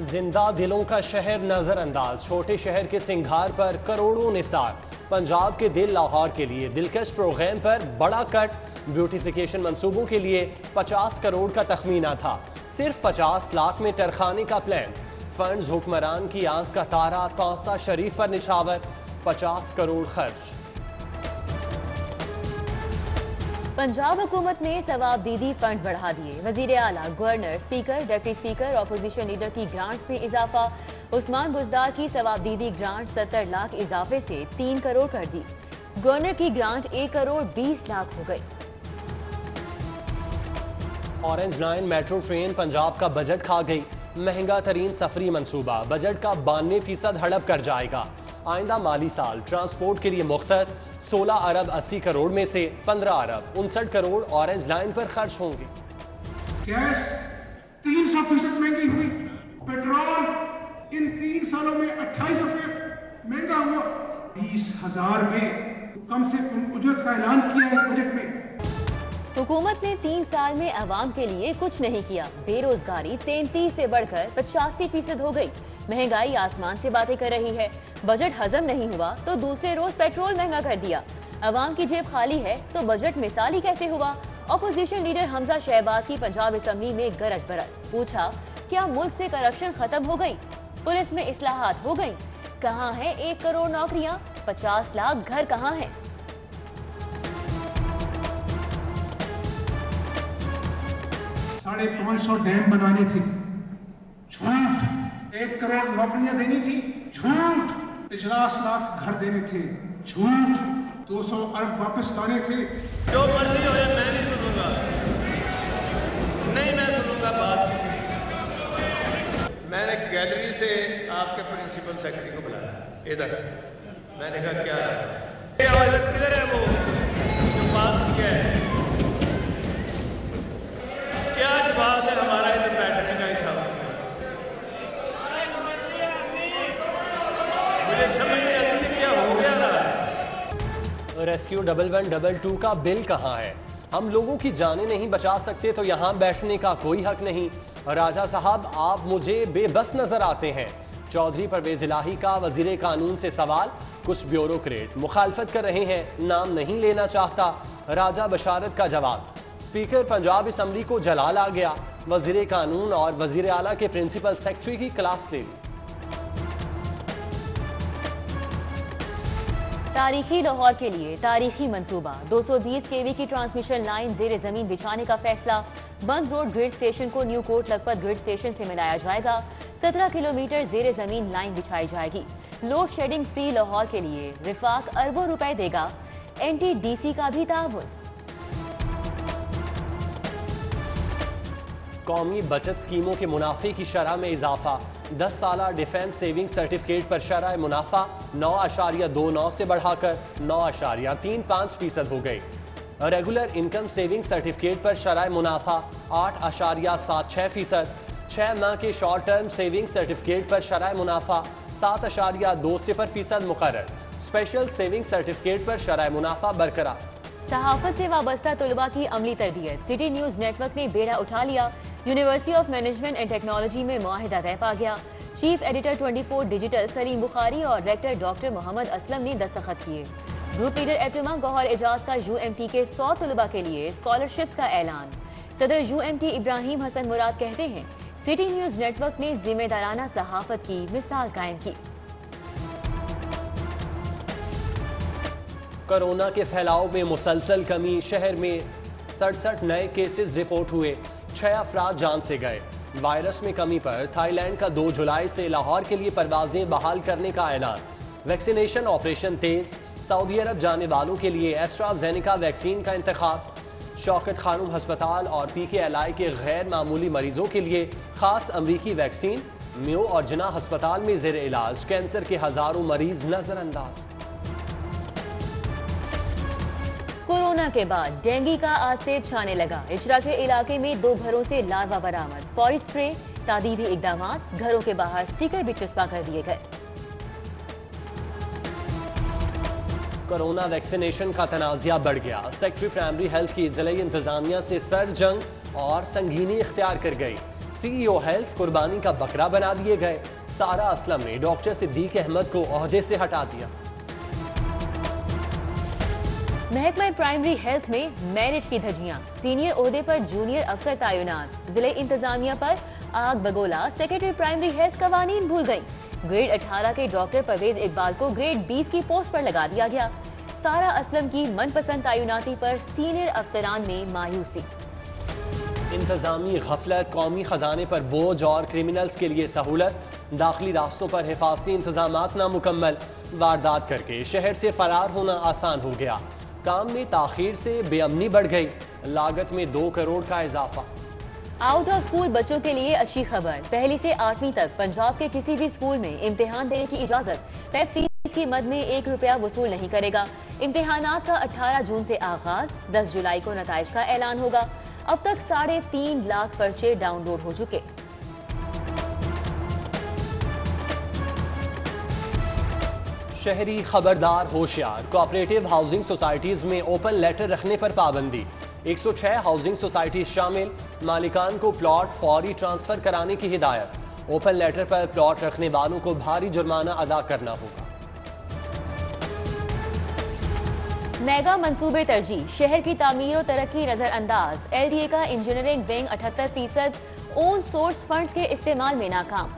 जिंदा दिलों का शहर नजरअंदाज, छोटे शहर के सिंगार पर करोड़ों निसार। पंजाब के दिल लाहौर के लिए दिलकश प्रोग्राम पर बड़ा कट, ब्यूटिफिकेशन मंसूबों के लिए 50 करोड़ का तखमीना था, सिर्फ 50 लाख में तरखाने का प्लान। फंड्स हुक्मरान की आंख का तारा, कौसा शरीफ पर निछावर, 50 करोड़ खर्च। पंजाब हुकूमत ने सवाबदीदी फंड्स बढ़ा दिए। वजीर आला, governor, speaker, deputy speaker, opposition leader की ग्रांट्स में इजाफा। उस्मान बुजदार की सवाबदीदी ग्रांट 70 लाख इजाफे से 3 करोड़ कर दी। गवर्नर की ग्रांट 1 करोड़ 20 लाख हो गई। Orange line metro train Punjab का बजट खा गई, महंगा तरीन सफरी मंसूबा बजट का 92% हड़प कर जाएगा। आइंदा माली साल ट्रांसपोर्ट के लिए मुख्तस 16 अरब 80 करोड़ में से 15 अरब 59 करोड़ ऑरेंज लाइन पर खर्च होंगे। गैस 300% महंगी हुई, पेट्रोल इन 3 सालों में 28 रुपये महंगा हुआ। 20,000 में कम से कम उजरत का ऐलान किया है बजट में। हुकूमत ने 3 साल में आवाम के लिए कुछ नहीं किया। बेरोजगारी 33 से बढ़कर 85% हो गई। महंगाई आसमान से बातें कर रही है। बजट हजम नहीं हुआ तो दूसरे रोज पेट्रोल महंगा कर दिया। आवाम की जेब खाली है तो बजट मिसाली कैसे हुआ? अपोजिशन लीडर हमजा शहबाज की पंजाब असेंबली में गरज बरस। पूछा, क्या मुल्क से करप्शन खत्म हो गई? पुलिस में इस्लाहात हो गई? कहाँ है 1 करोड़ नौकरियां? 50 लाख घर कहाँ है? 550 डैम बनाने थे, झूठ। 1 करोड़ नौकरियां देनी थी, झूठ। 50 लाख घर देने थे, झूठ। 200 अरब वापस लाने थे। जो मर्जी हो जाए मैं नहीं सुनूंगा, नहीं मैं सुनूंगा बात। मैंने गैलरी से आपके प्रिंसिपल सेक्रेटरी को बुलाया इधर। मैंने कहा क्या किधर है वो जो बात किया है, क्या जवाब है हमारा इधर बैठने का हिसाब? मुझे समझ नहीं आती क्या हो गया ना। रेस्क्यू 1122 का बिल कहाँ है? हम लोगों की जानें नहीं बचा सकते तो यहाँ बैठने का कोई हक नहीं। राजा साहब, आप मुझे बेबस नजर आते हैं। चौधरी परवेज इलाही का वजीर कानून से सवाल। कुछ ब्यूरोक्रेट मुखालफत कर रहे हैं, नाम नहीं लेना चाहता। राजा बशारत का जवाब। स्पीकर पंजाब असेंबली को जलाल आ गया। वजीर कानून और वजीर आला के प्रिंसिपल सेक्रेटरी की क्लास ले ली। तारीखी लाहौर के लिए तारीखी मंसूबा। 220 kV की ट्रांसमिशन लाइन जेर जमीन बिछाने का फैसला। बंद रोड ग्रिड स्टेशन को new court Lakhpat grid station से मिलाया जाएगा। 17 किलोमीटर जेर जमीन लाइन बिछाई जाएगी। लोड शेडिंग फ्री लाहौर के लिए विफाक अरबों रुपए देगा। NTDC का भी ताउन। कौमी बचत स्कीमों के मुनाफे की शरह में इजाफा। 10 साला डिफेंस सेविंग सर्टिफिकेट पर शरह मुनाफा 9.29 से बढ़ाकर 9.35% हो गई। रेगुलर इनकम सेविंग सर्टिफिकेट पर शरह मुनाफा 8.76%। 6 माह के शॉर्ट टर्म सेविंग सर्टिफिकेट पर शरह मुनाफा 7.20% मुकर्रर। स्पेशल सेविंग सर्टिफिकेट पर शरह मुनाफा बरकरार। सहाफत से वाबस्ता तलबा की अमली तरबियत। सिटी न्यूज नेटवर्क ने बेड़ा उठा लिया। University of management and technology में मुआहिदा तय पा गया। Chief editor 24 digital Salim Bukhari और रेक्टर डॉक्टर मोहम्मद असलम ने दस्तखत किए। ग्रुप लीडर एतमा गौहर एजाज का UMT के 100 तलबा के लिए स्कॉलरशिप्स का ऐलान। सदर UMT इब्राहिम हसन मुराद कहते हैं, सिटी न्यूज नेटवर्क ने जिम्मेदाराना सहाफत की मिसाल कायम की। कोरोना के फैलाव में मुसलसल कमी। शहर में 67 नए केसेस रिपोर्ट हुए, 6 अफराद जान से गए। वायरस में कमी पर थाईलैंड का 2 जुलाई से लाहौर के लिए परवाजें बहाल करने का ऐलान। वैक्सीनेशन ऑपरेशन तेज। सऊदी अरब जाने वालों के लिए एस्ट्राजेनेका वैक्सीन का इंतखाब। शौकत खानूम हस्पताल और PKLI के गैर मामूली मरीजों के लिए खास अमरीकी वैक्सीन। म्यो और जिना हस्पताल में जेर इलाज कैंसर के हजारों मरीज नजरअंदाज। कोरोना के बाद डेंगू का आसेब छाने लगा। इचरा के इलाके में 2 घरों से लार्वा बरामद। फौरी स्प्रे, तादीबी इकदामात, घरों के बाहर स्टिकर भी चस्पा कर दिए गए। कोरोना वैक्सीनेशन का तनाज़ा बढ़ गया। सेक्रेटरी प्राइमरी हेल्थ की जिला इंतजामिया से सर जंग और संगीनी इख्तियार कर गई। CEO हेल्थ कुर्बानी का बकरा बना दिए गए। सारा असलम ने डॉक्टर सिद्दीक अहमद को ओहदे से हटा दिया। महकमा प्राइमरी हेल्थ में मेरिट की धज्जियां, सीनियर ओहदे पर जूनियर अफसर तैनात। जिले इंतजामिया पर आग बगोला, सेक्रेटरी प्राइमरी हेल्थ कवानीन भूल गई। ग्रेड 18 के डॉक्टर परवेज इकबाल को ग्रेड 20 की पोस्ट पर लगा दिया गया। सारा असलम की मनपसंद तैनाती पर सीनियर अफसरान में मायूसी। इंतजामी गफलत, कौमी खजाने पर बोझ और क्रिमिनल्स के लिए सहूलत। दाखिली रास्तों पर हिफाजती इंतजामात नामुकम्मल, वारदात करके शहर से फरार होना आसान हो गया। काम में ताखीर से बेअमनी बढ़ गई, लागत में 2 करोड़ का इजाफा। आउट ऑफ स्कूल बच्चों के लिए अच्छी खबर, पहली से 8वीं तक पंजाब के किसी भी स्कूल में इम्तिहान देने की इजाजत। पेप फीस की मद में 1 रुपया वसूल नहीं करेगा। इम्तिहानात का 18 जून से आगाज, 10 जुलाई को नताइज का ऐलान होगा। अब तक 3.5 लाख पर्चे डाउनलोड हो चुके। शहरी खबरदार होशियार, कोऑपरेटिव हाउसिंग सोसाइटीज में ओपन लेटर रखने पर पाबंदी। 106 हाउसिंग सोसाइटीज शामिल, मालिकान को प्लॉट फौरी ट्रांसफर कराने की हिदायत। ओपन लेटर पर प्लॉट रखने वालों को भारी जुर्माना अदा करना होगा। मेगा मंसूबे तरजीह, शहर की तामीर और तरक्की नजरअंदाज। LDA का engineering wing 78% own source funds के इस्तेमाल में नाकाम।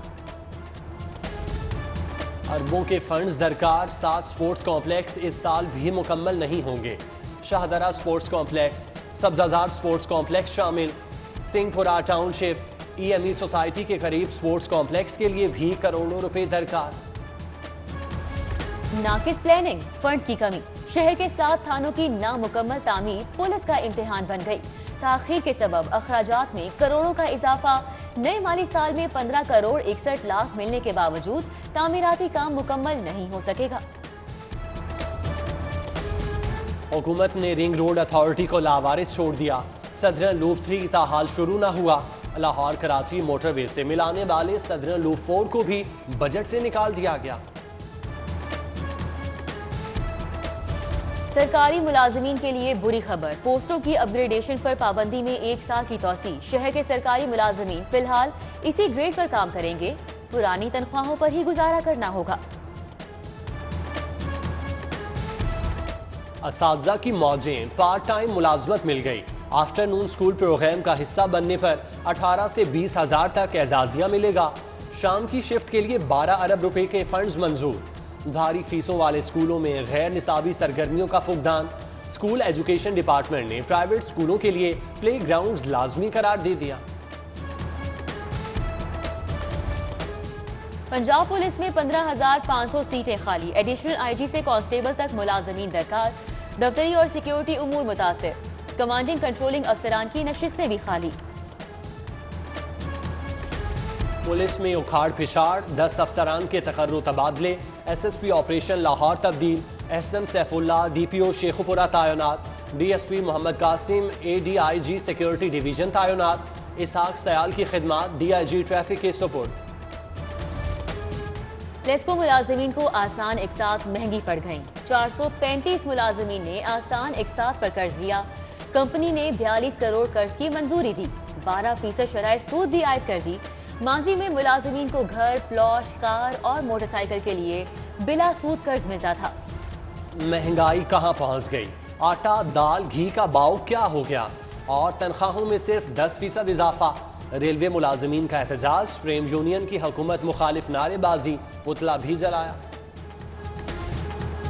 अरबों के फंड्स दरकार, 7 स्पोर्ट्स कॉम्प्लेक्स इस साल भी मुकम्मल नहीं होंगे। Shahdara sports complex, Sabzazar sports complex शामिल। सिंहपुरा टाउनशिप, EME सोसाइटी के करीब स्पोर्ट्स कॉम्प्लेक्स के लिए भी करोड़ों रुपए दरकार। नाकिस प्लानिंग, फंड्स की कमी, शहर के 7 थानों की नामुकम्मल तामीर पुलिस का इम्तिहान बन गई। ताखीर के सबब अखराजात में करोड़ों का इजाफा। नए माली साल में 15 करोड़ 61 लाख मिलने के बावजूद तामीराती काम मुकम्मल नहीं हो सकेगा। हुकूमत ने रिंग रोड अथॉरिटी को लावारिस छोड़ दिया। सदरन लूप 3 ताहाल शुरू न हुआ। लाहौर कराची मोटरवे से मिलाने वाले सदरन लूप 4 को भी बजट से निकाल दिया गया। सरकारी मुलाजमीन के लिए बुरी खबर, पोस्टों की अपग्रेडेशन पर पाबंदी में 1 साल की तौसी। शहर के सरकारी मुलाजमीन फिलहाल इसी ग्रेड पर काम करेंगे, पुरानी तनख्वाहों पर ही गुजारा करना होगा। असातिज़ा की मौजें, पार्ट टाइम मुलाजमत मिल गई। आफ्टरनून स्कूल प्रोग्राम का हिस्सा बनने पर 18 से 20 हजार तक एजाजिया मिलेगा। शाम की शिफ्ट के लिए 12 अरब रुपए के फंड्स मंजूर। भारी फीसों वाले स्कूलों में गैर निसाबी सरगर्मियों का फुकदान। स्कूल एजुकेशन डिपार्टमेंट ने प्राइवेट स्कूलों के लिए प्ले ग्राउंड्स लाजमी करार दे दिया। पंजाब पुलिस में 15,500 सीटें खाली। एडिशनल IG से कांस्टेबल तक मुलाजमीन दरकार। दफ्तरी और सिक्योरिटी उमूर मुतासिर। कमांडिंग कंट्रोलिंग अफसरान की नशिस्तें भी खाली। पुलिस में उखाड़ पिछाड़, 10 अफसरान के तकर्रुर तबादले। SSP ऑपरेशन लाहौर तब्दील। एहसन सैफुल्ला DPO शेखुपुरा तैनात। DSP Mohammad Qasim ADIG security division तैनात। इसहाक सयाल की खिदमात DIG ट्रैफिक के सुपुर्द। लेस्को मुलाजमीन को आसान इकसात महंगी पड़ गई। 435 मुलाजमीन ने आसान इकसात पर कर्ज लिया। कंपनी ने 42 करोड़ कर्ज की मंजूरी दी। 12% शराय सूद भी आयद कर दी। माजी में मुलाजमीन को घर, प्लॉट, कार और मोटरसाइकिल के लिए बिला सूद कर्ज मिलता था। महंगाई कहां पहुंच गई? आटा, दाल, घी का भाव क्या हो गया? और तनख्वाहों में सिर्फ 10% इजाफा। रेलवे मुलाजमीन का एहतजाज, प्रेम यूनियन की हुकूमत मुखालिफ नारेबाजी, पुतला भी जलाया।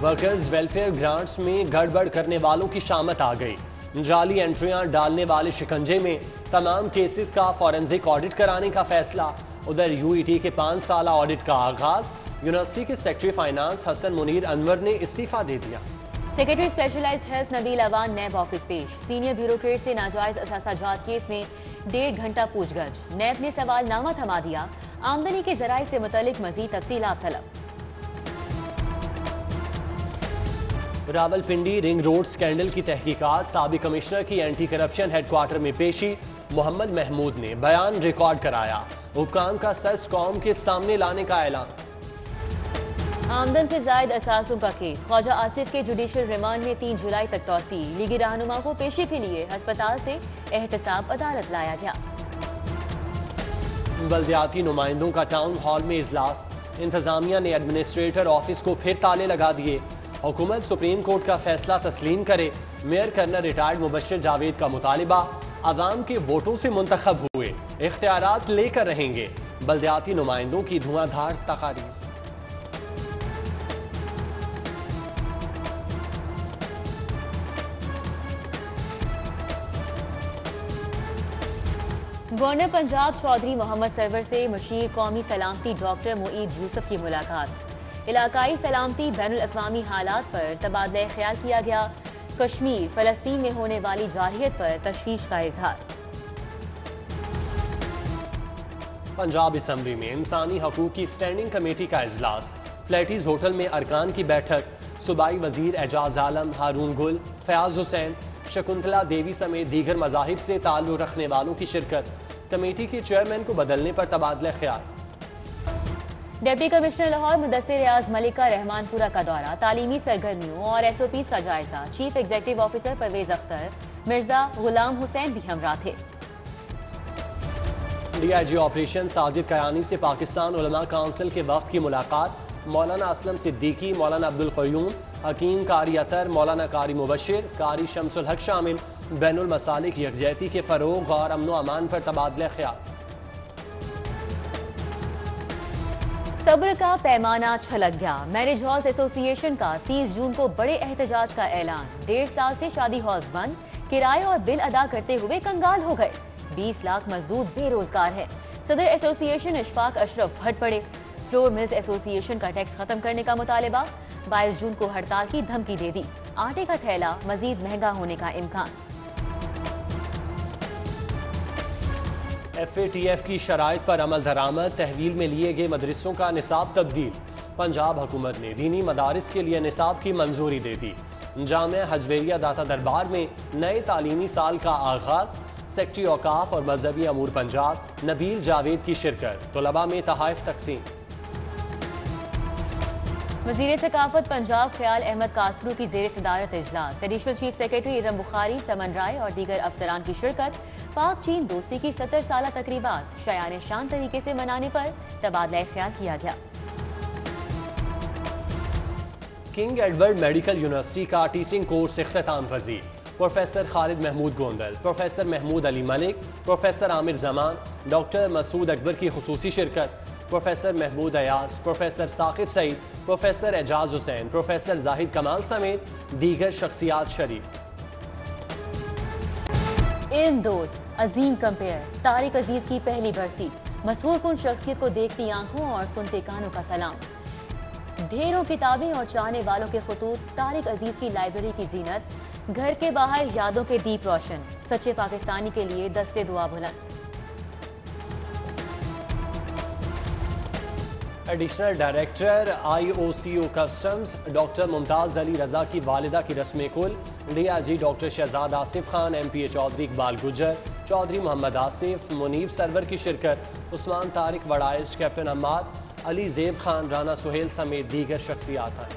वर्कर्स वेलफेयर ग्रांट्स में गड़बड़ करने वालों की शामत आ गई। जाली एंट्रियां डालने वाले शिकंजे में तमाम केसेस का फॉरेंसिक ऑडिट कराने का फैसला। उधर UET के 5 साल ऑडिट का आगाज। यूनिवर्सिटी के सेक्रेटरी फाइनेंस हसन मुनीर अनवर ने इस्तीफा दे दिया। Secretary specialized health Nabeel Awan नैब ऑफिस पेश। सीनियर ब्यूरोक्रेट से नाजायज असासाजात केस में 1.5 घंटा पूछगछ। नैब ने सवालनामा थमा दिया। आमदनी के जराये से मुतल्लिक मजीद तफसीलात तलब। रावलपिंडी रिंग रोड स्कैंडल की तहकीकात, साबिक कमिश्नर की एंटी करप्शन हेडक्वार्टर में पेशी। मोहम्मद महमूद ने बयान रिकॉर्ड कराया। हुक्काम का सच कौम के सामने लाने का ऐलान। आमदन से जायद असासों का केस, ख्वाजा आसिफ के जुडिशियल रिमांड में 3 जुलाई तक तौसी। लीगी रहनुमा को पेशी के लिए अस्पताल से एहतसाब अदालत लाया गया। बल्दियाती नुमाइंदों का टाउन हॉल में इजलास, इंतजामिया ने एडमिनिस्ट्रेटर ऑफिस को फिर ताले लगा दिए। हुकूमत सुप्रीम कोर्ट का फैसला तस्लीम करे, mayor colonel retired Mubashshir Javed का मुतालिबा। अवाम के वोटों से मुंतखब हुए, इख्तियारात लेकर रहेंगे। बल्दियाती नुमाइंदों की धुआंधार तकारीर। गवर्नर पंजाब चौधरी मोहम्मद सरवर से मुशीर कौमी सलामती डॉक्टर मुईद यूसुफ की मुलाकात। इलाकाई सलामती बैनुल अक़वामी हालात पर तबादला ख्याल किया गया। कश्मीर फ़लस्तीन में होने वाली जारहियत पर तशवीश का इजहार। पंजाब असम्बली में इंसानी हकूक़ की स्टैंडिंग कमेटी का इजलास। फ्लैटीज होटल में अरकान की बैठक। सूबाई वजीर एजाज आलम, हारून गुल, फयाज हुसैन, शकुंतला देवी समेत दीगर मज़ाहिब से ताल्लुक़ रखने वालों की शिरकत। कमेटी के चेयरमैन को बदलने पर तबादला ख्याल। डिप्टी कमिश्नर लाहौर मुदस्सिर रियाज मलिक का रहमानपुरा का दौरा। तालीमी सरगर्मियों और SOPs का जायजा। Chief executive officer Parvez Akhtar, Mirza Ghulam Hussain भी हमरा थे। DIG ऑपरेशन साजिद कयानी से पाकिस्तान उलमा काउंसिल के वफ्द की मुलाकात। मौलाना असलम सिद्दीकी, मौलाना अब्दुल क़य्यूम, हकीम कारी अतर, मौलाना कारी मुबश्शिर, कारी शम्सुल हक शामिल। बैनुल मसालिक यकजहती के फ़रोग़ और अमन अमान पर तबादला ख्याल। सब्र का पैमाना छलक गया। मैरिज हॉल्स एसोसिएशन का 30 जून को बड़े एहतजाज का ऐलान। 1.5 साल से शादी हॉल्स बंद, किराए और बिल अदा करते हुए कंगाल हो गए। 20 लाख मजदूर बेरोजगार है। सदर एसोसिएशन इशफाक अशरफ भट पड़े। फ्लोर मिल्स एसोसिएशन का टैक्स खत्म करने का मुतालिबा। 22 जून को हड़ताल की धमकी दे दी। आटे का थैला मजीद महंगा होने का इम्कान। FATF की शराइत पर अमल दरामद। तहवील में लिए गए मदरसों का निसाब तब्दील। पंजाब हुकूमत ने दीनी मदारिस के लिए निसाब की मंजूरी दे दी। जामिया हजवेरिया दाता दरबार में नए तालीमी साल का आगाज। सेक्रेटरी औकाफ और मजहबी अमूर पंजाब नबील जावेद की शिरकत। तलबा में तहाइफ तकसीम। वज़ीर सकाफत पंजाब ख्याल अहमद कासरू की ज़ेर सदारत इजलास। Additional chief secretary Iram Bukhari, Saman Rai और दीगर अफसरान की शिरकत। पाक चीन दोस्ती की 70 साला तकरीबात शायान शान तरीके से मनाने पर तबादला ख्याल किया गया। किंग एडवर्ड मेडिकल यूनिवर्सिटी का टीचिंग कोर्स इख्तिताम पजीर। Professor Khalid Mahmood Gondal, professor Mahmood Ali Malik, professor Amir Zaman, doctor Masood Akbar की खुसूसी शिरकत। Professor Mahmood Ayaz, professor Saqib Saeed, professor Ejaz Hussain, professor Zahid Kamal समेत दीगर शख्सियात शरीक। इल्म दोस्त अजीम कंपेयर तारिक अजीज की पहली बरसी। मशहूर कुन शख्सियत को देखती आंखों और सुनते कानों का सलाम। ढेरों किताबें और चाहने वालों के खतूत। तारिक अजीज की लाइब्रेरी की जीनत। घर के बाहर यादों के दीप रोशन। सच्चे पाकिस्तानी के लिए दस्ते दुआ बुलंद। Additional director IOCO customs doctor Mumtaz Ali Raza की वालिदा की रस्म कुल। DIG doctor Shahzad Asif Khan, MPA Chaudhry Iqbal Gujjar, Chaudhry Muhammad Asif, Muneeb Sarwar की शिरकत। उस्मान तारिक वड़ाइश, कैप्टन अम्मार, अली जेब खान, राना सुहेल समेत दीगर शख्सियात हैं।